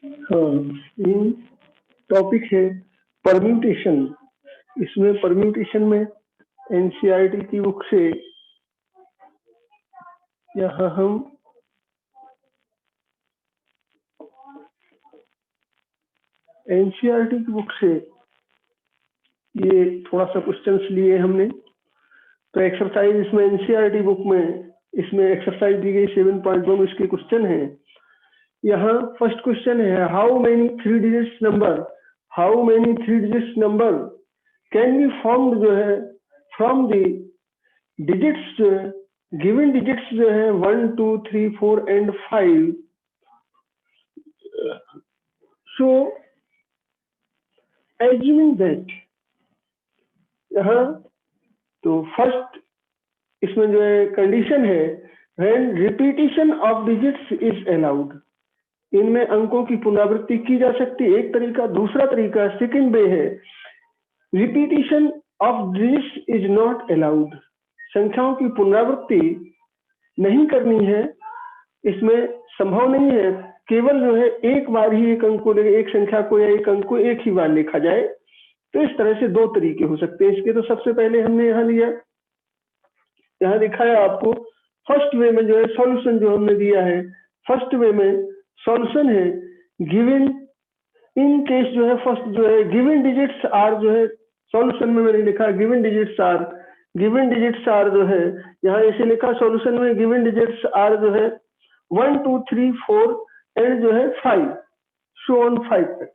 हाँ, ये टॉपिक है परम्यूटेशन। इसमें परम्यूटेशन में एनसीईआरटी की बुक से यहाँ हम एनसीईआरटी की बुक से ये थोड़ा सा क्वेश्चंस लिए हमने। तो एक्सरसाइज इसमें एनसीईआरटी बुक में इसमें एक्सरसाइज दी गई 7.1 में इसके क्वेश्चन है। यहाँ फर्स्ट क्वेश्चन है how many three digits number can be formed जो है फ्रॉम द डिजिट्स जो है गिवन डिजिट्स जो है 1 2 3 4 एंड 5। सो एज्यूमिंग दैट यहाँ तो फर्स्ट इसमें जो है कंडीशन है when repetition of digits is allowed. इनमें अंकों की पुनरावृत्ति की जा सकती है, एक तरीका। दूसरा तरीका सेकंड वे है repetition of digits is not allowed. संख्याओं की पुनरावृत्ति नहीं करनी है, इसमें संभव नहीं है। केवल जो है एक बार ही एक अंक को एक संख्या को या एक अंक को एक ही बार लिखा जाए। तो इस तरह से दो तरीके हो सकते हैं इसके। तो सबसे पहले हमने यहाँ लिया, यहाँ दिखाया आपको फर्स्ट वे में जो है सॉल्यूशन जो हमने दिया है। फर्स्ट वे में सॉल्यूशन है गिवन इन केस जो है फर्स्ट जो है गिवन डिजिट्स आर जो है सॉल्यूशन में मैंने लिखा गिवन डिजिट्स आर जो है यहाँ ऐसे लिखा सॉल्यूशन में गिवन डिजिट्स आर जो है 1 2 3 4 एंड जो है 5 शो ऑन 5 तक।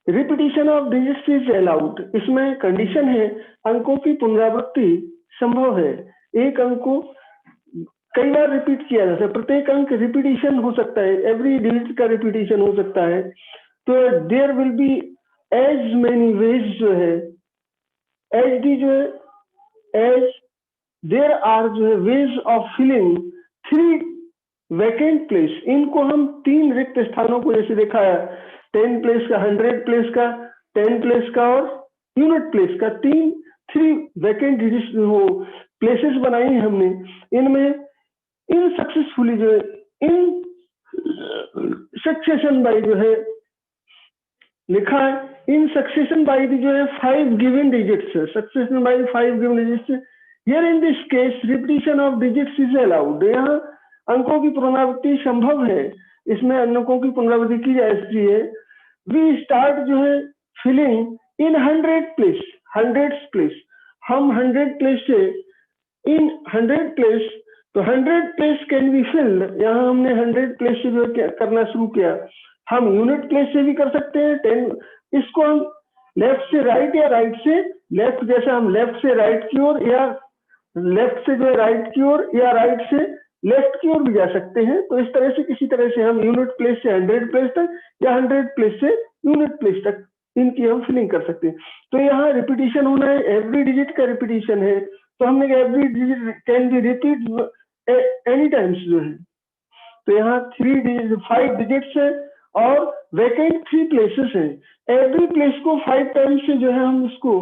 Repetition of digits is allowed. इसमें कंडीशन है अंकों की पुनरावृत्ति संभव है। एक अंक को कई बार रिपीट किया जाता है, प्रत्येक अंक रिपीटिशन हो सकता है, एवरी डिजिट का रिपीटिशन हो सकता है। तो there will be as many ways जो है एज डी जो है एज देयर आर जो है ways of filling 3 vacant place. इनको हम 3 रिक्त स्थानों को जैसे देखा है 10 प्लेस का, 100 प्लेस का, 10 प्लेस का और यूनिट प्लेस का, 3 वैकेंट डिजिट्स वो प्लेसेस बनाई हैं हमने। इनमें इन सक्सेसफुली जो है इन सक्सेशन बाई जो है लिखा है इन सक्सेशन बाई जो है 5 given digits, succession by 5 given digits. Here in this case repetition of digits is allowed. यहाँ अंकों की पुनरावृत्ति संभव है, इसमें अंकों की पुनरावृत्ति की जा सकती है। वी स्टार्ट जो है फिलिंग इन 100 प्लेस। हम 100 प्लेस से इन 100 प्लेस तो 100 प्लेस कैन बी फिल्ड। यहाँ हमने 100 प्लेस से जो करना शुरू किया। हम यूनिट प्लेस से भी कर सकते हैं 10। इसको हम लेफ्ट से राइट या राइट से लेफ्ट, जैसे हम लेफ्ट से राइट की ओर या लेफ्ट से जो है राइट की ओर या राइट से लेफ्ट की ओर भी जा सकते हैं। तो इस तरह से किसी तरह से हम यूनिट प्लेस से 100 प्लेस तक या 100 प्लेस से यूनिट प्लेस तक इनकी हम फिलिंग कर सकते हैं। तो यहाँ रिपीटिशन होना है, एवरी डिजिट का रिपीटिशन है। तो हमने कहा every digit can be repeat any times जो है। तो यहाँ 5 डिजिट्स है और वैकेंट 3 प्लेसेस है। एवरी प्लेस को 5 टाइम्स से जो है हम इसको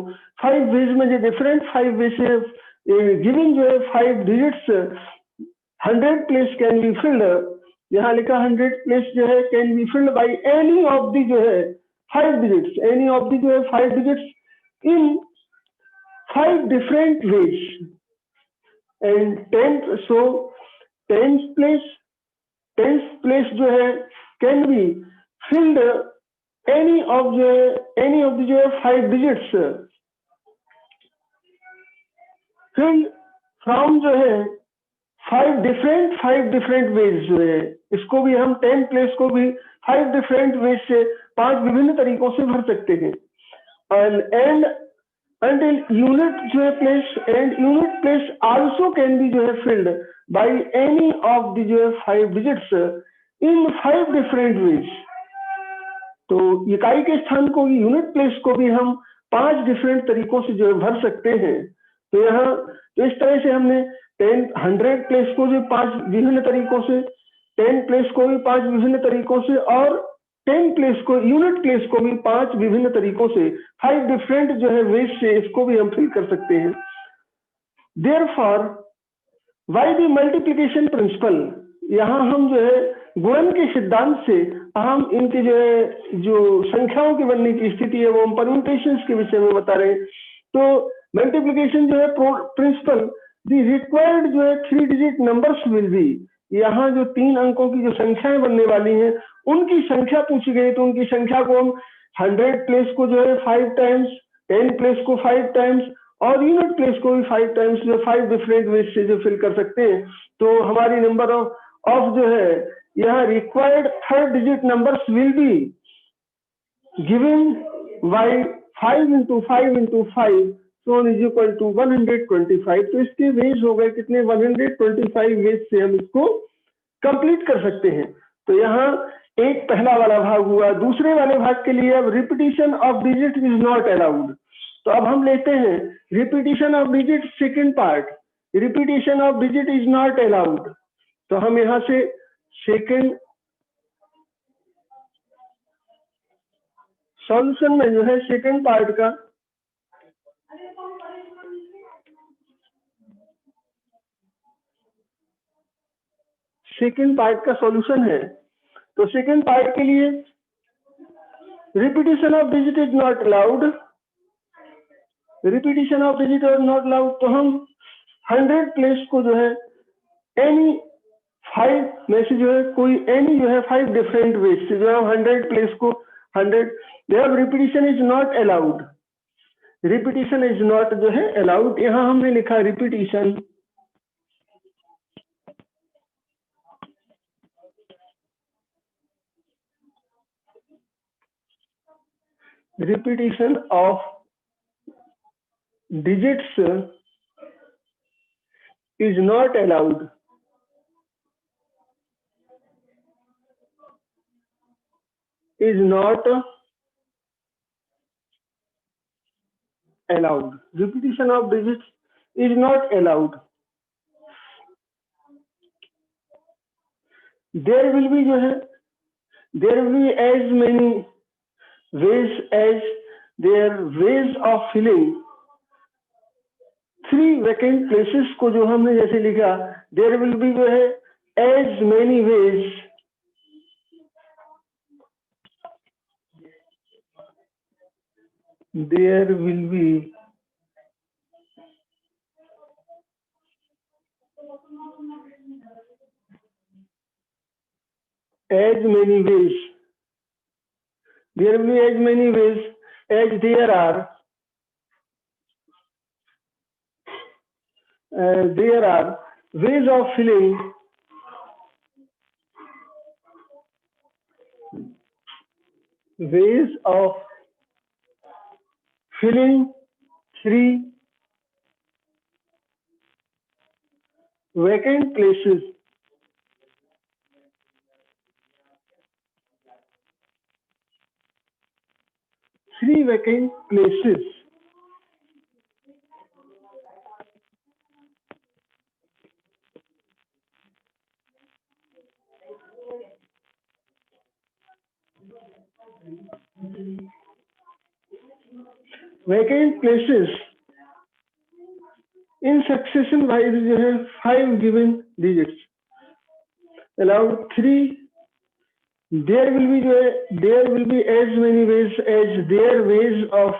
5 वेज में जो डिफरेंट 5 वे से गिवन जो है 5 digits 100 place can be filled. यहाँ लिखा 100 प्लेस जो है can be filled by any of the जो है 5 डिजिट्स, एनी ऑफ दी जो है 5 digits in 5 different ways. And 10th place जो है can be filled any of जो है 5 डिजिट्स फिल्ड फ्रॉम जो है 5 डिफरेंट वेज जो है। इसको भी हम 10 प्लेस को भी 5 डिफरेंट वेज से 5 विभिन्न तरीकों से भर सकते हैं। एंड until unit जो है place and unit place also can be जो है filled by any of the जो है 5 digits in 5 different ways। तो इकाई के स्थान को यूनिट प्लेस को भी हम 5 डिफरेंट तरीकों से जो है भर सकते हैं। तो यहाँ तो इस तरह से हमने 100 प्लेस को भी 5 विभिन्न तरीकों से, 10 प्लेस को भी 5 विभिन्न तरीकों से और 10 प्लेस को यूनिट प्लेस को भी 5 विभिन्न तरीकों से 5 डिफरेंट जो है वेज से इसको भी हम फिल कर सकते हैं। Therefore by the multiplication principle, यहाँ हम जो है गुणन के सिद्धांत से हम इनके जो है जो संख्याओं के बनने की स्थिति है वो हम परम्यूटेशंस के विषय में बता रहे हैं। तो मल्टीप्लिकेशन जो है प्रिंसिपल दी रिक्वायर्ड जो है 3 डिजिट नंबर्स विल बी, यहाँ जो 3 अंकों की जो संख्याएं बनने वाली हैं उनकी संख्या पूछी गई, तो उनकी संख्या को हम 100 प्लेस को जो है 5 टाइम्स, 10 प्लेस को 5 टाइम्स और यूनिट प्लेस को भी 5 टाइम्स जो 5 डिफरेंट वेज से जो फिल कर सकते हैं। तो हमारी नंबर ऑफ जो है यहाँ required 3rd digit numbers will be given by 5 into 5 into 5 so on is equal to 125। तो इसके वेज हो गए कितने, 125 वेज से हम इसको कंप्लीट कर सकते हैं। तो यहाँ एक पहला वाला भाग हुआ। दूसरे वाले भाग के लिए अब repetition of digit is not allowed. तो अब हम लेते हैं repetition of digit second part, repetition of digit is not allowed. तो हम यहाँ से सेकंड सॉल्यूशन में जो है सेकंड पार्ट का सॉल्यूशन है। तो सेकंड पार्ट के लिए repetition of digit is not allowed, repetition of digit is not allowed. तो हम 100 प्लेस को जो है एनी 5 में से जो है कोई एनी जो है 5 डिफरेंट वेज से जो है 100 प्लेस को 100 repetition is not allowed, repetition is not जो है अलाउड। यहाँ हमने लिखा repetition repetition of digits is not allowed, is not allowed, repetition of digits is not allowed। there will be जो है there will be as many ways as their ways of filling 3 vacant places को जो हमने जैसे लिखा there will be जो है as many ways there will be as many ways, there will be as many ways as there are ways of filling ways of filling 3 vacant places, vacant places in succession wise जो है 5 given digits allowed 3, there will be जो है there will be as many ways as their ways of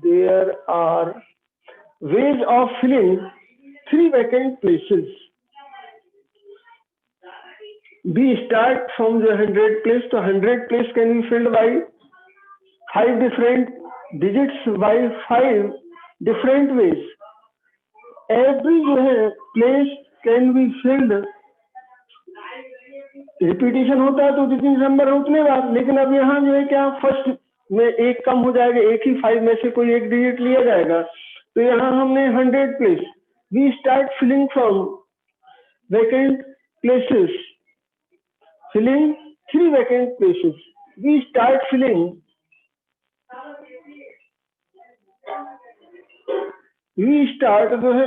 there are ways of filling 3 vacant places। We start from the 100 place, तो 100 place can be filled by 5 different digits by 5 different ways। Every जो है place can be filled, repetition होता है तो जितनी number है उतने बार, लेकिन अब यहाँ जो है क्या फर्स्ट में एक कम हो जाएगा, एक ही 5 में से कोई एक डिजिट लिया जाएगा। तो यहाँ हमने 100 place, we start filling from vacant places, filling 3 vacant places, we start filling जो है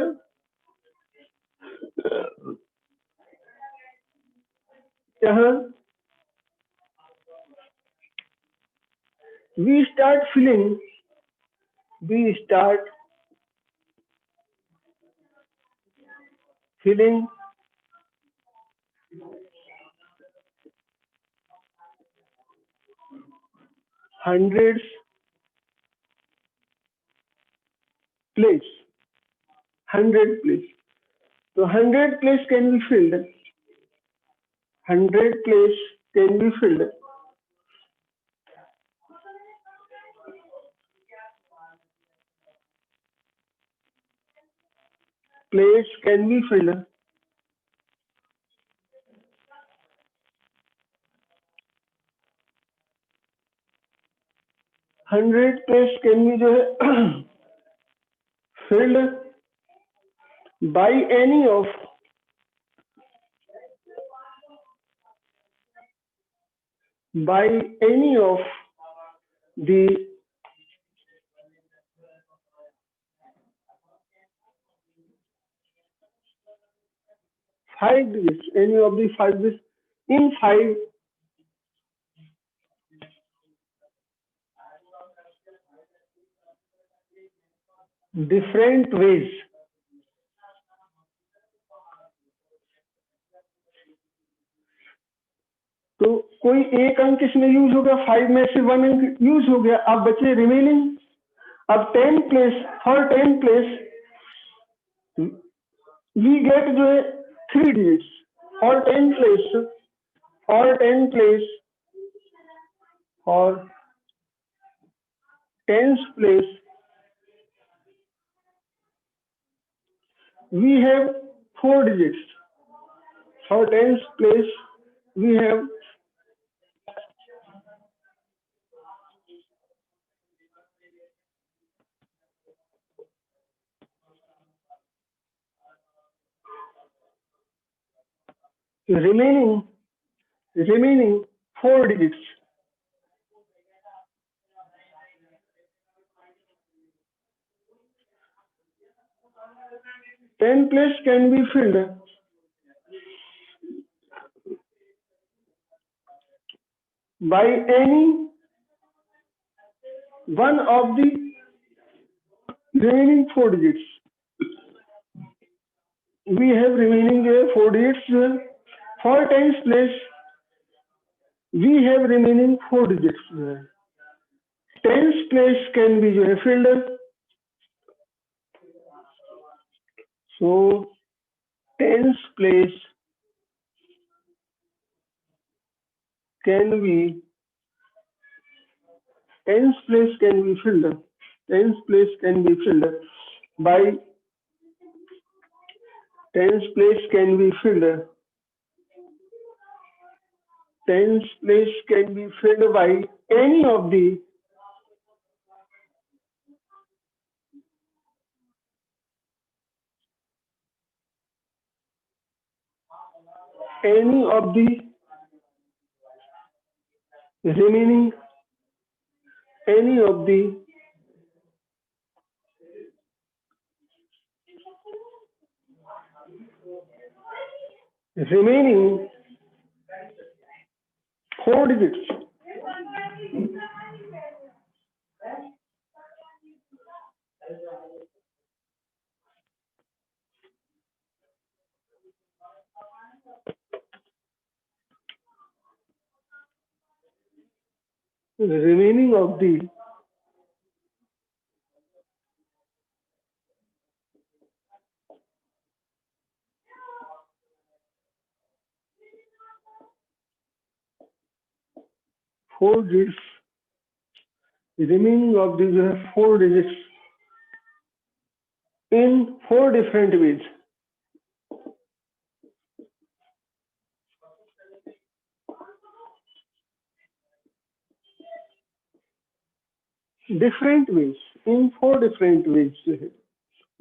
यहाँ we start filling filling hundreds place, 100 place. So 100 place can be filled. 100 place can be filled. Place can be filled. 100 place can be जो है filled by any of by any of the five digits, any of the five digits in five different ways. तो कोई एक अंक इसमें use हो गया, 5 में से 1 अंक यूज हो गया, अब बचे रिमेनिंग। अब 10 place, for 10 place we get जो है 3 digits और 10 place और 10 place और 10th place we have 4 digits. For 10th place we have remaining 4 digits. Ten place can be filled by any one of the remaining 4 digits. We have remaining 4 digits. For 10th place we have remaining 4 digits. 10th place can be जो है filled. So 10th place can be 10th place can be filled. 10th place can be filled by 10th place can be filled. 10th place can be filled by any of the remaining any of the remaining 4 digits. Remaining of the four digits, remaining of the 4 digits in 4 different ways. Different ways, in 4 different ways जो है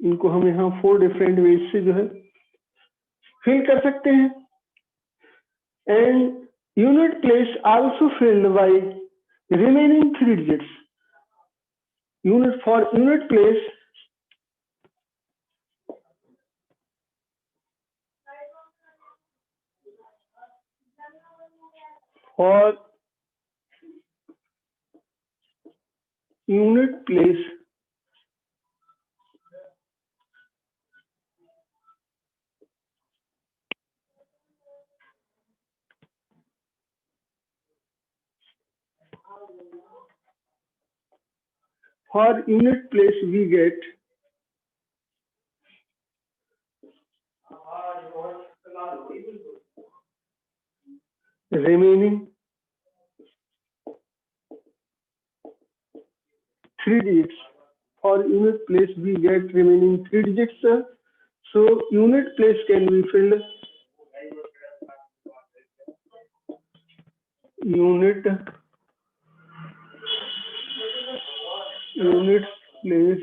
इनको हम यहाँ 4 different ways से जो है fill कर सकते हैं. And unit place also filled by remaining 3 digits. Unit for unit place for unit place for unit place we get remaining 3 digits. For unit place we get remaining 3 digits. So unit place can be filled unit place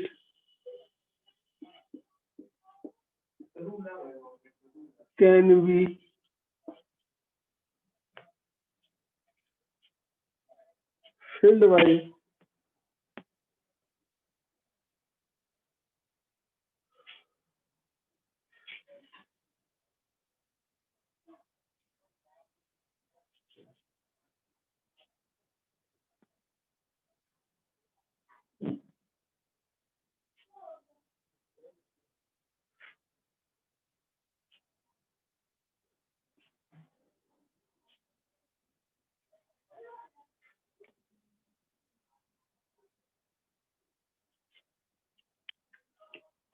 can be filled by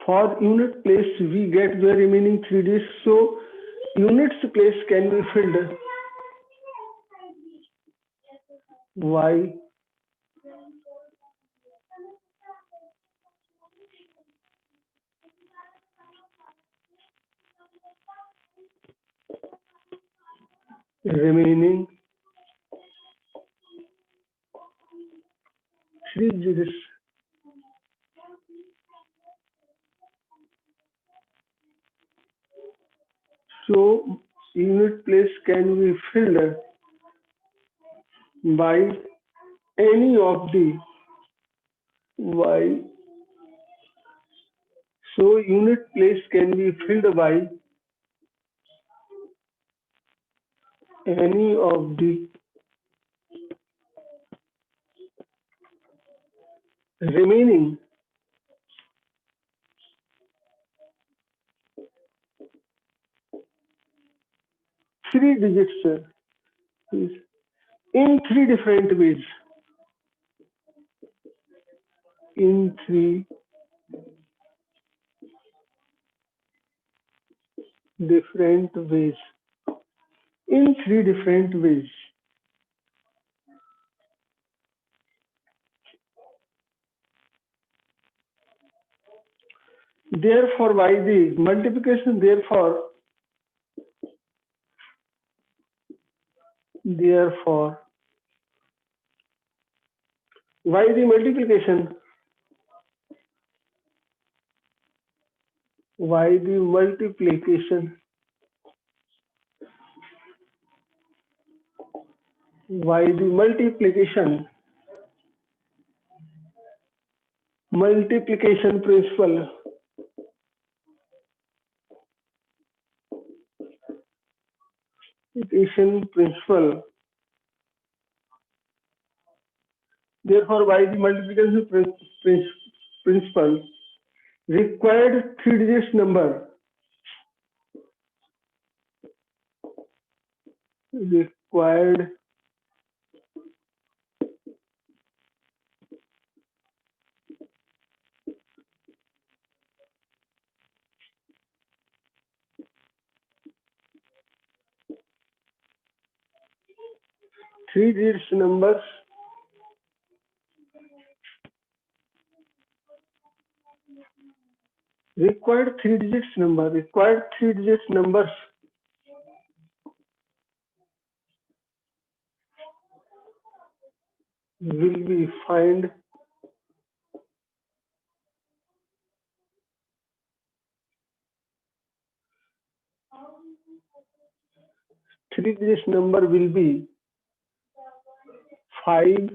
for unit place we get the remaining 3 digits. So units place can be filled by remaining 3 digits. So unit place can be filled by any of the by so unit place can be filled by any of the remaining 3 digits in 3 different ways. In 3 different ways. In 3 different ways. Therefore, by the multiplication, therefore, by the multiplication, by the multiplication, by the multiplication principle, therefore by the multiplication principle, required 3 digits number required 3 digits numbers required 3 digits numbers will be find 3 digits number will be 5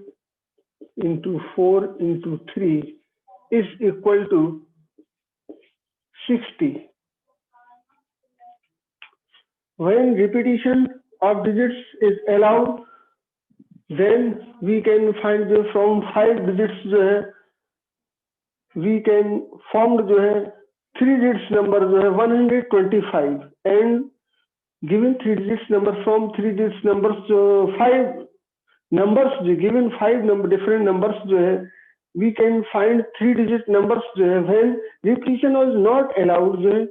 into 4 into 3 is equal to 60. When repetition of digits is allowed, then we can find from 5 digits जो है we can form जो है 3 digits number जो है 125 and given 3 digits number from 3 digits numbers जो 5 numbers जो given 5 number different numbers जो है we can find 3 digit numbers जो है when repetition was not allowed जो है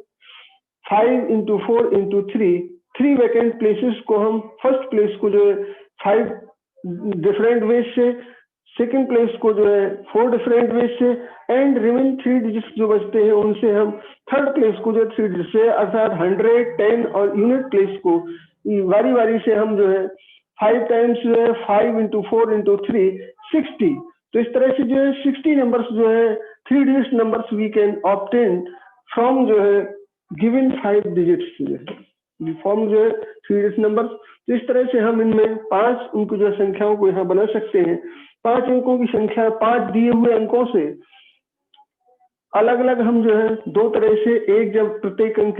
5 into 4 into 3 3 वैकेंट प्लेसेस को हम फर्स्ट प्लेस को जो है 5 डिफरेंट वेज से, सेकंड प्लेस को जो है 4 डिफरेंट वेज से, एंड रिमेन 3 डिजिट्स जो बचते हैं उनसे हम थर्ड प्लेस को जो 3 डिजिट से अर्थात 100, 10 और यूनिट प्लेस को बारी बारी से हम जो है 5 टाइम्स जो है 5 into 4 into 3 60। तो इस तरह से जो है 60 नंबर्स जो है 3 digit numbers we can obtain from जो है गिवन 5 डिजिट्स जो है फॉर्म जो है 3 डिजिट नंबर। तो इस तरह से हम इनमें 5 उनको जो संख्याओं को यहाँ बना सकते हैं। 5 अंकों की संख्या 5 दिए हुए अंकों से अलग अलग हम जो है दो तरह से, एक जब प्रत्येक अंक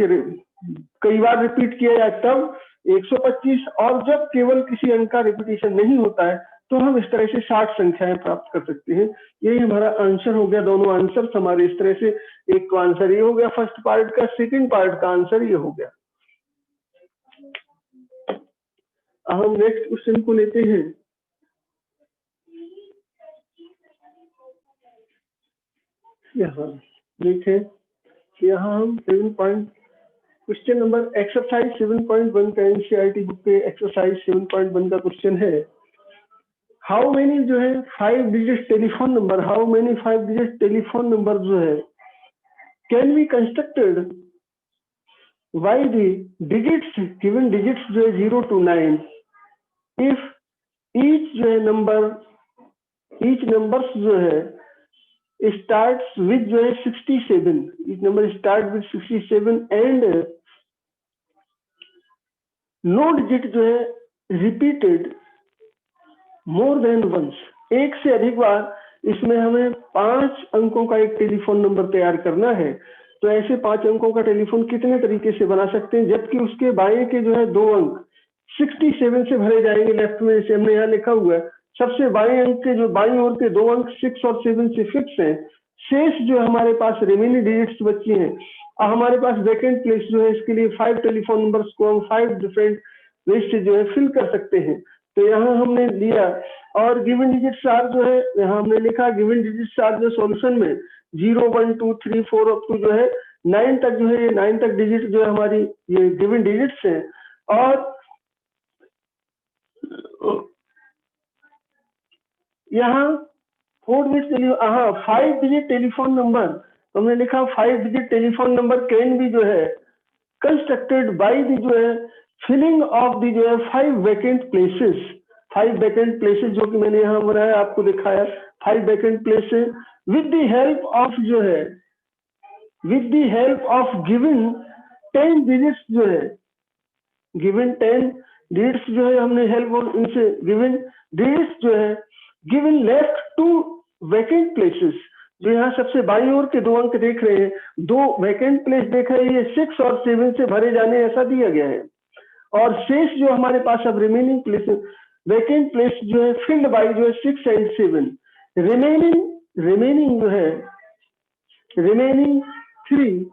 कई बार रिपीट किया जाए तब 125, और जब केवल किसी अंक का रिपीटिशन नहीं होता है तो हम इस तरह से 60 संख्याएं प्राप्त कर सकते हैं। यही हमारा आंसर हो गया। दोनों आंसर हमारे इस तरह से, एक का आंसर ये हो गया फर्स्ट पार्ट का, सेकंड पार्ट का आंसर ये हो गया। अब हम नेक्स्ट क्वेश्चन को लेते हैं। यहाँ देखें, यहाँ हम 7 क्वेश्चन नंबर एक्सरसाइज 7.1 का एनसीईआरटी बुक पे एक्सरसाइज 7.1 का क्वेश्चन है, हाउ मेनी जो है 5 digit telephone number, how many 5 digit telephone number जो है can be constructed by the digits, given digits जो है 0 to 9 इफ ईच जो है नंबर, ईच नंबर्स जो है स्टार्ट्स विद जो है 67, each number start with 67 and no digit जो है रिपीटेड मोर देन वंस, एक से अधिक बार इसमें हमें 5 अंकों का एक टेलीफोन नंबर तैयार करना है। तो ऐसे 5 अंकों का टेलीफोन कितने तरीके से बना सकते हैं, जबकि उसके बाएं के जो है 2 अंक 67 से भरे जाएंगे। लेफ्ट में जैसे हमने यहाँ लिखा हुआ है, सबसे बाएं अंक के जो बाईं ओर के 2 अंक 6 और 7 से फिक्स हैं। शेष जो हमारे पास रिमेनिंग डिजिट्स बची हैं, हमारे पास वैकेंट प्लेस जो है, इसके लिए 5 टेलीफोन नंबर्स को हम 5 डिफरेंट वेज से जो है फिल कर सकते हैं। तो यहाँ हमने लिया और गिवन डिजिट्स आर जो है यहाँ हमने लिखा, गिवन डिजिट्स आर जो सॉल्यूशन में 0, 1, 2, 3, 4 अप टू जो है 9 तक जो है, ये 9 तक डिजिट जो है हमारी ये गिवन डिजिट्स हैं। और यहाँ 4 डिजिट, हाँ 5 डिजिट टेलीफोन नंबर, तो हमने लिखा 5 डिजिट टेलीफोन नंबर कैन भी जो है कंस्ट्रक्टेड बाय द जो है फिलिंग ऑफ द जो है 5 वैकेंट प्लेसेस, 5 वैकेंट प्लेसेस जो कि मैंने यहाँ बनाया आपको दिखाया, 5 vacant places with the help of जो है, with the help of given 10 digits जो है, गिवन 10 डिजिट्स जो है हमने हेल्प ऑफ इनसे गिवन डिजिट्स जो है गिवन लेफ्ट 2 वैकेंट प्लेसेस, जो यहाँ सबसे बाईं ओर के 2 अंक देख रहे हैं, 2 वैकेंट प्लेस देख रहे हैं, ये 6 और 7 से भरे जाने ऐसा दिया गया है। और शेष जो हमारे पास अब रिमेनिंग प्लेस, वैकेंट प्लेस जो है फिल्ड बाई जो है 6 and 7, रिमेनिंग जो है remaining 3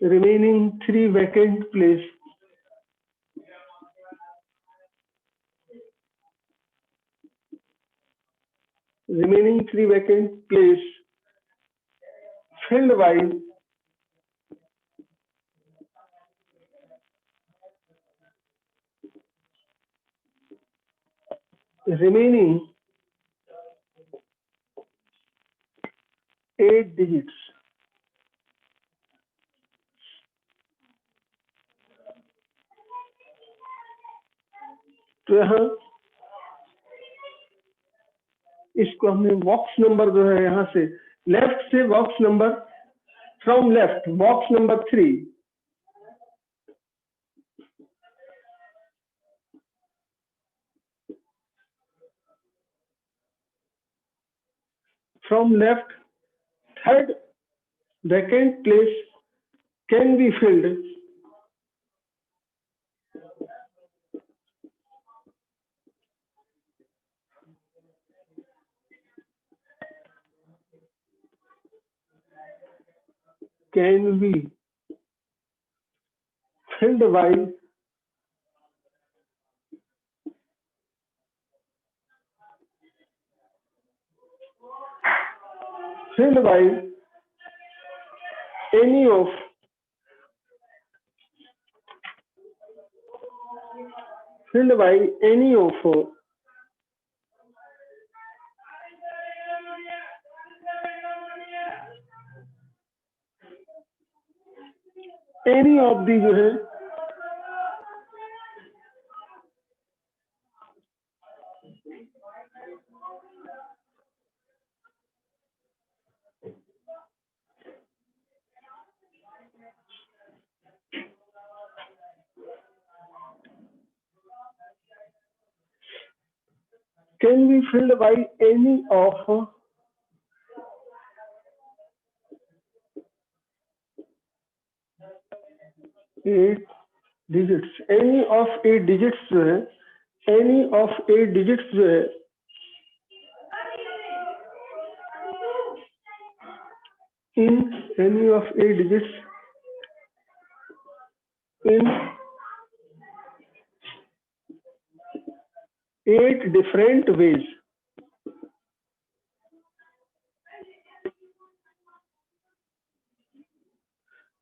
remaining 3 vacant place, remaining 3 vacant place filled by remaining 8 digits। तो यहाँ इसको हमने बॉक्स नंबर जो है यहाँ से लेफ्ट से box number, from left box number 3, from left third vacant place can be filled can be filled by filled by any of filled by any of the जो है can be filled by any of 8 digits, any of 8 digits जो है any of 8 digits जो है in any of 8 digits in 8 different ways.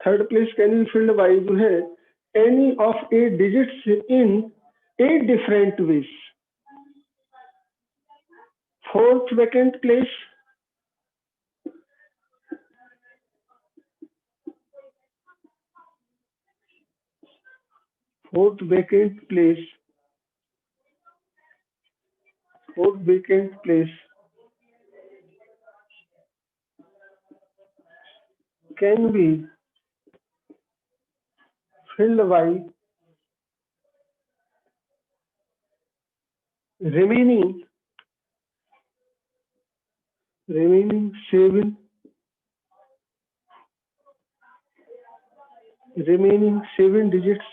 Third place can be filled by जो है any of 8 digits in 8 different ways. Fourth vacant place fourth vacant place can be filled by remaining 7 digits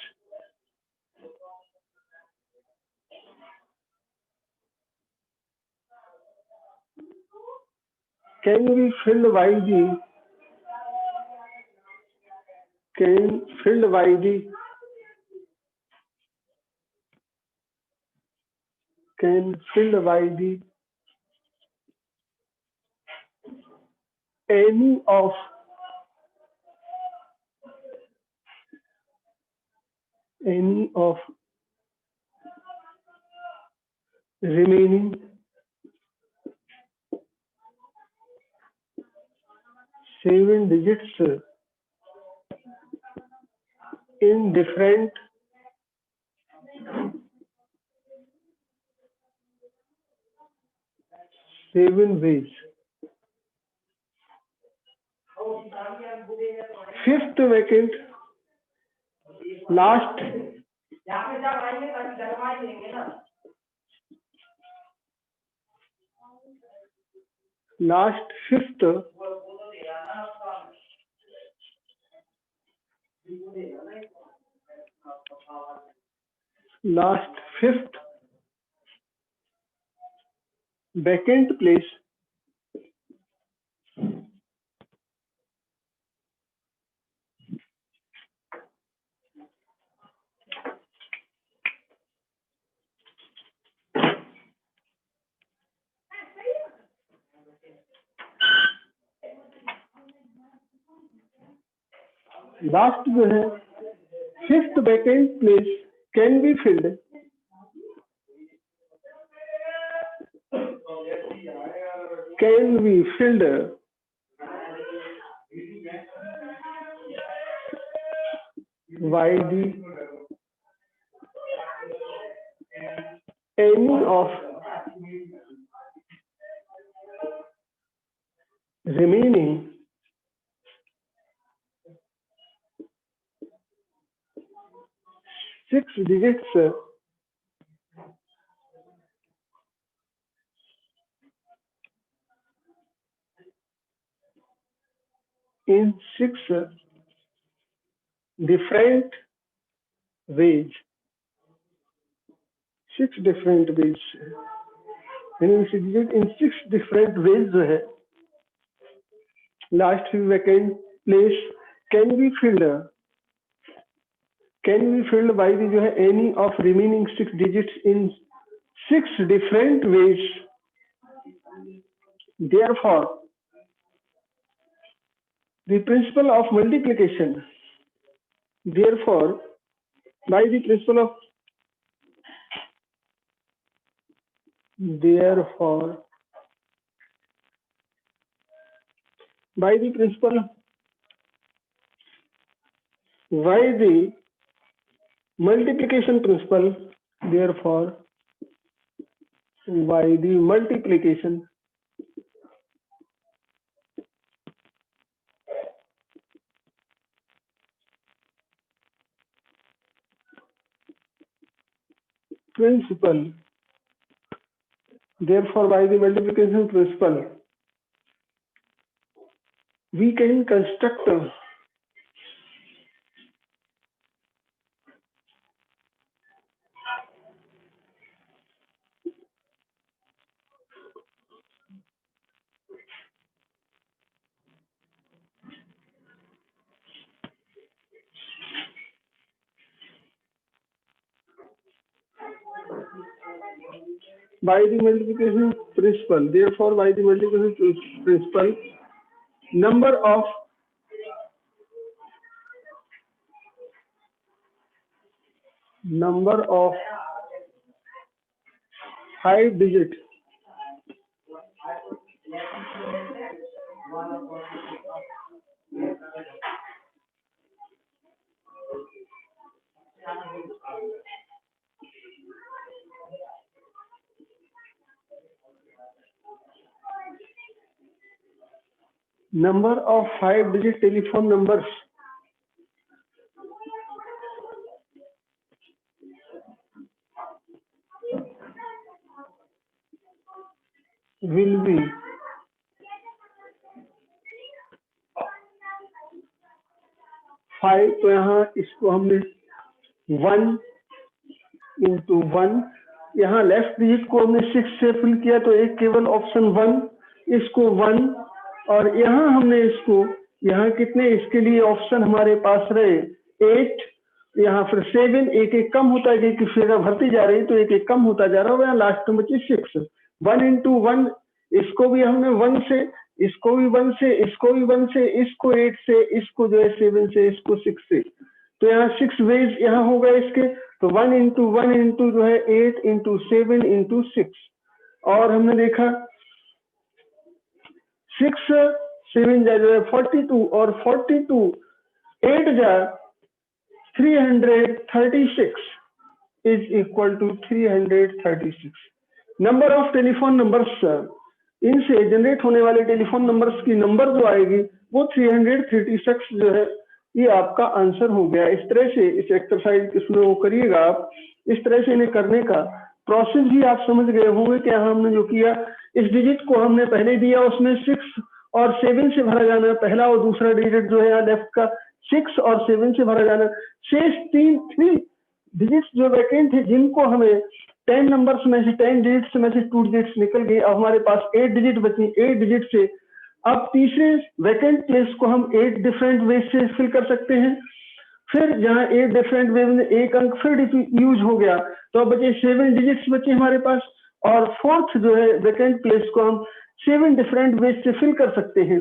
can be filled by the any of remaining 7 digits in different ways. Fifth vacant last fifth vacant place last जो है fifth vacant place can be filled by the any of remaining 6 digits in 6 different ways. 6 different ways. यानी 6 digit in 6 different ways जो है last vacant place can be filled by the जो है any of remaining 6 digits in 6 different ways. Therefore, the principle of multiplication. Therefore, by the principle of by the principle by the multiplication principle. Therefore, by the multiplication principle. Therefore, by the multiplication principle, we can construct by the multiplication principle. Therefore, by the multiplication principle, number of five digit telephone numbers will be 5. तो यहाँ इसको हमने 1 into 1, यहाँ left digit को हमने 6 से fill किया तो एक केवल ऑप्शन 1, इसको 1, और यहाँ हमने इसको यहाँ कितने इसके लिए ऑप्शन हमारे पास रहे 8, यहाँ फिर 7, एक एक कम होता है क्योंकि फिगर भरती जा रही तो एक एक कम होता जा रहा है, यहाँ लास्ट में बची 6. 1 into 1, इसको भी हमने 1 से, इसको भी 1 से, इसको भी 1 से, इसको 8 से, इसको जो है 7 से, इसको 6 से, तो यहाँ 6 वेज यहाँ हो गए इसके. तो 1 into 1 into जो है 8 into 7 into 6, और हमने देखा 6 7 जा जो है 42, और 42 8 जा 336 is equal to 336. Number of telephone numbers, इनसे जनरेट होने वाले टेलीफोन नंबर्स की नंबर जो आएगी वो 336 जो है, ये आपका आंसर हो गया. इस तरह से इस एक्सरसाइज इसमें वो करिएगा आप, इस तरह से इन्हें करने का प्रोसेस भी आप समझ गए होंगे कि यहाँ हमने जो किया, इस डिजिट को हमने पहले दिया उसमें 6 और 7 से भरा जाना, पहला और दूसरा डिजिट जो है यहाँ लेफ्ट का 6 और 7 से भरा जाना, शेष 3 डिजिट्स जो वैकेंट है जिनको हमें 10 नंबर्स में से 10 डिजिट्स में से 2 डिजिट्स निकल गए, अब हमारे पास 8 डिजिट बची. 8 डिजिट से अब तीसरे वैकेंट प्लेस को हम 8 डिफरेंट वे से फिल कर सकते हैं. फिर जहाँ 8 डिफरेंट वे में एक अंक फिर यूज हो गया तो अब बचे 7 डिजिट्स बचे हमारे पास, और फोर्थ जो है वैकेंट प्लेस को हम 7 डिफरेंट वे से फिल कर सकते हैं.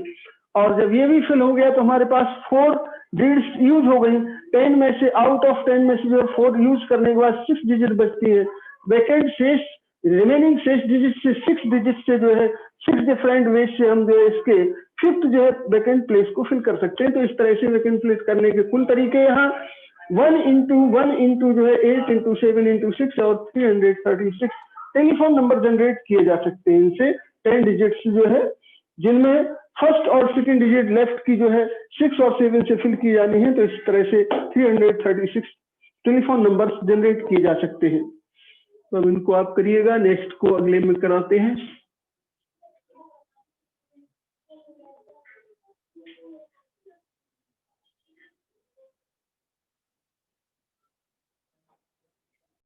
और जब ये भी फिल हो गया तो हमारे पास 4 डिजिट्स यूज हो गई. 10 में से आउट ऑफ 10 में से जो 4 यूज करने के बाद 6 डिजिट बचती है. वैकेंट शेष रिमेनिंग शेष डिजिट से 6 डिजिट से जो है 6 डिफरेंट वे से हम जो है इसके 5th जो है वैकेंट प्लेस को फिल कर सकते हैं. तो इस तरह से वैकेंट प्लेस करने के कुल तरीके यहाँ 1 into जो है 8 into 7 into 6 और 336 टेलीफोन नंबर जनरेट किए जा सकते हैं. इनसे 10 डिजिट्स जो है जिनमें फर्स्ट और सेकंड डिजिट लेफ्ट की जो है 6 और 7 से फिल की जानी है, तो इस तरह से 336 टेलीफोन नंबर्स जनरेट किए जा सकते हैं. तो अब इनको आप करिएगा, नेक्स्ट को अगले में कराते हैं.